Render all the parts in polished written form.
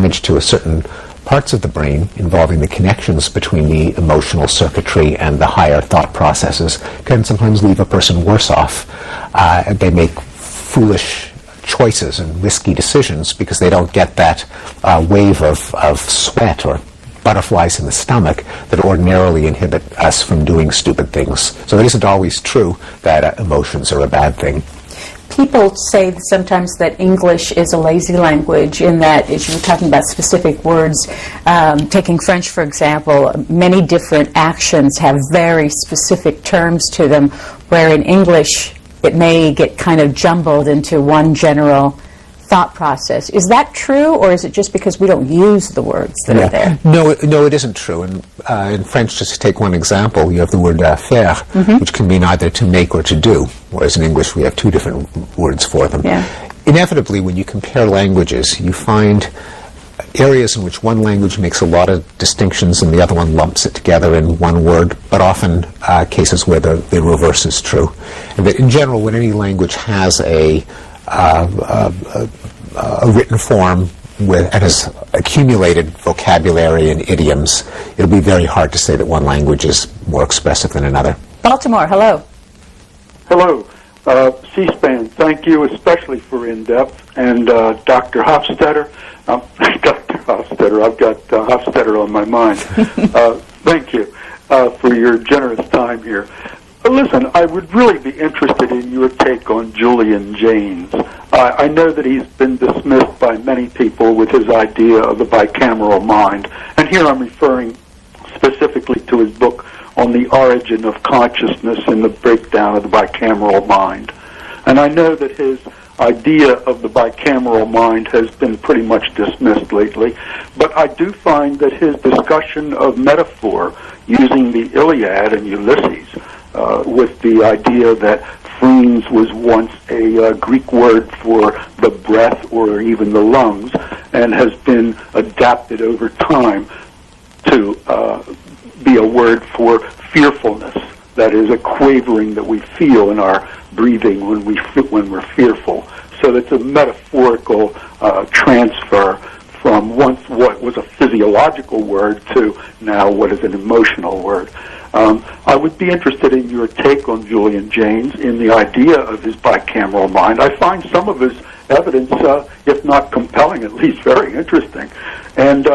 damage to a certain parts of the brain involving the connections between the emotional circuitry and the higher thought processes can sometimes leave a person worse off. They make foolish choices and risky decisions because they don't get that wave of sweat or butterflies in the stomach that ordinarily inhibit us from doing stupid things. So it isn't always true that emotions are a bad thing. People say sometimes that English is a lazy language in that, as you were talking about specific words, taking French, for example, many different actions have very specific terms to them, where in English it may get kind of jumbled into one general thought process. Is that true, or is it just because we don't use the words that are there? No, it isn't true. In French, just to take one example, you have the word faire, which can mean either to make or to do, whereas in English we have two different words for them. Yeah. Inevitably, when you compare languages, you find areas in which one language makes a lot of distinctions and the other one lumps it together in one word, but often cases where the reverse is true. And that in general, when any language has a written form and has accumulated vocabulary and idioms, it'll be very hard to say that one language is more expressive than another. Baltimore, hello. Hello. C-SPAN, thank you especially for in-depth. And Dr. Hofstetter, Dr. Hofstetter, I've got Hofstetter on my mind. Thank you for your generous time here. Listen, I would really be interested in your take on Julian Jaynes. I know that he's been dismissed by many people with his idea of the bicameral mind, and here I'm referring specifically to his book on the origin of consciousness and the breakdown of the bicameral mind. And I know that his idea of the bicameral mind has been pretty much dismissed lately, but I do find that his discussion of metaphor using the Iliad and Ulysses, with the idea that phrenes was once a Greek word for the breath or even the lungs, and has been adapted over time to be a word for fearfulness. That is a quavering that we feel in our breathing when we're fearful. So it's a metaphorical transfer from once what was a physiological word to now what is an emotional word. I would be interested in your take on Julian Jaynes in the idea of his bicameral mind. I find some of his evidence, if not compelling, at least very interesting. And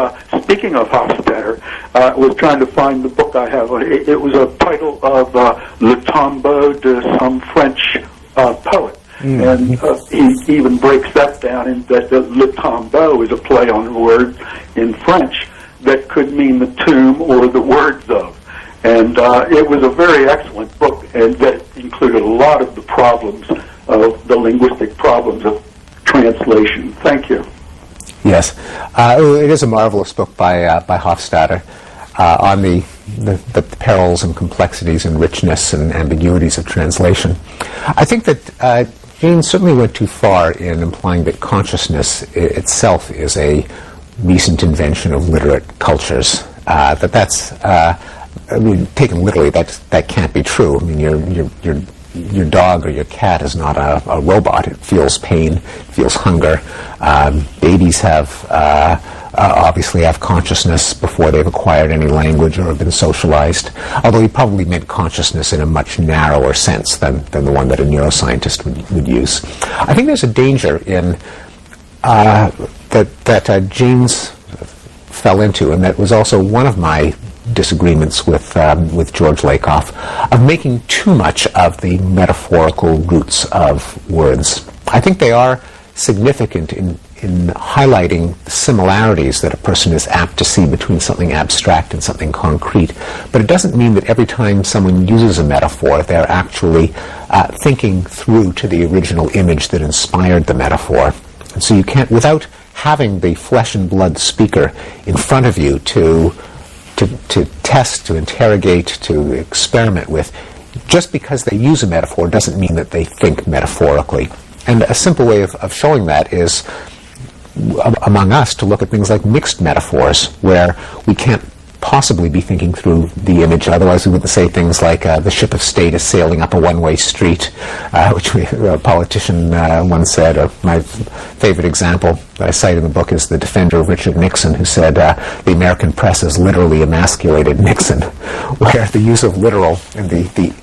speaking of Hofstadter, I was trying to find the book I have. It was a title of Le Tombeau de some French poet. And he even breaks that down in that Le Tombeau is a play on words in French that could mean the tomb or the words of. And it was a very excellent book, and that included a lot of the problems of the linguistic problems of translation. Thank you. Yes, it is a marvelous book by Hofstadter on the perils and complexities and richness and ambiguities of translation. I think that Jaynes certainly went too far in implying that consciousness itself is a recent invention of literate cultures. That's I mean, taken literally, that can't be true. I mean, your dog or your cat is not a robot. It feels pain, it feels hunger. Babies obviously have consciousness before they've acquired any language or have been socialized, although he probably meant consciousness in a much narrower sense than the one that a neuroscientist would use. I think there's a danger in that Jaynes fell into, and that was also one of my disagreements with George Lakoff, of making too much of the metaphorical roots of words. I think they are significant in highlighting similarities that a person is apt to see between something abstract and something concrete. But it doesn't mean that every time someone uses a metaphor, they're actually thinking through to the original image that inspired the metaphor. And so you can't, without having the flesh and blood speaker in front of you to test, to interrogate, to experiment with, just because they use a metaphor doesn't mean that they think metaphorically. And a simple way of showing that is, among us, to look at things like mixed metaphors, where we can't possibly be thinking through the image. Otherwise, we wouldn't say things like the ship of state is sailing up a one-way street, which a politician once said. Or my favorite example that I cite in the book is the defender of Richard Nixon, who said the American press has literally emasculated Nixon, where the use of literal and the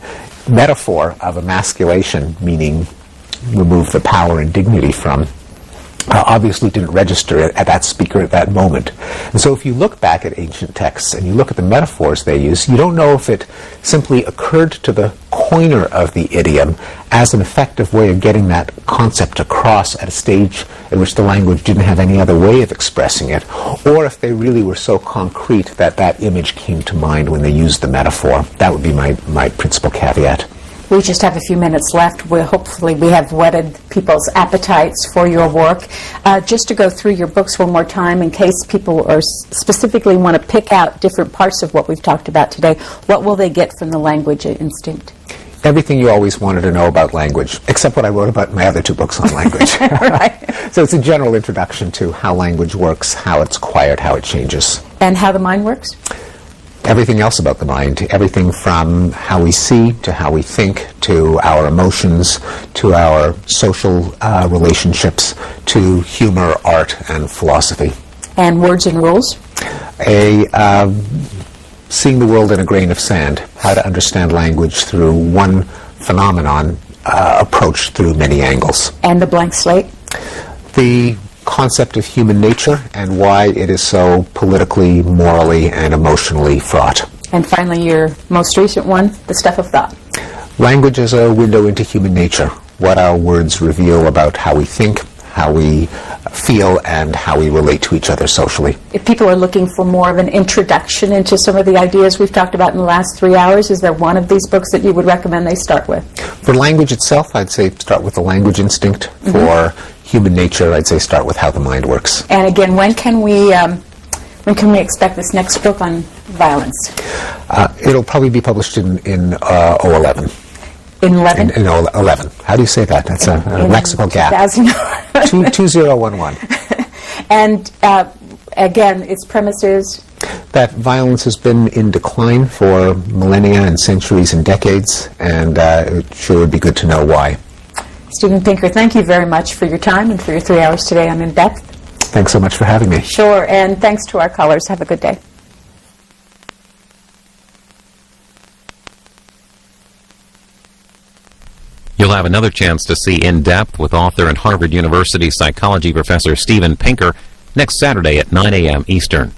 metaphor of emasculation, meaning remove the power and dignity from, obviously didn't register at that speaker at that moment. And so if you look back at ancient texts and you look at the metaphors they use, you don't know if it simply occurred to the coiner of the idiom as an effective way of getting that concept across at a stage at which the language didn't have any other way of expressing it, or if they really were so concrete that that image came to mind when they used the metaphor. That would be my principal caveat. We just have a few minutes left. Hopefully we have whetted people's appetites for your work. Just to go through your books one more time, in case people are specifically want to pick out different parts of what we've talked about today, what will they get from the Language Instinct? Everything you always wanted to know about language, except what I wrote about in my other two books on language. Right. So it's a general introduction to how language works, how it's acquired, how it changes. And how the mind works? Everything else about the mind, everything from how we see to how we think to our emotions to our social relationships to humor, art, and philosophy. And words and rules? Seeing the world in a grain of sand, how to understand language through one phenomenon approached through many angles. And the blank slate? The concept of human nature and why it is so politically, morally, and emotionally fraught. And finally, your most recent one, The Stuff of Thought. Language is a window into human nature, what our words reveal about how we think, how we feel, and how we relate to each other socially. If people are looking for more of an introduction into some of the ideas we've talked about in the last 3 hours, is there one of these books that you would recommend they start with? For language itself, I'd say start with The Language Instinct. Mm-hmm. For human nature, I'd say start with How the Mind Works. And again, when can we expect this next book on violence? It'll probably be published in 2011. In 11? In 11. How do you say that? That's a lexical gap. 2011. And again, its premise is? That violence has been in decline for millennia and centuries and decades, and it sure would be good to know why. Steven Pinker, thank you very much for your time and for your 3 hours today on In Depth. Thanks so much for having me. Sure, and thanks to our callers. Have a good day. You'll have another chance to see In Depth with author and Harvard University psychology professor Steven Pinker next Saturday at 9 a.m. Eastern.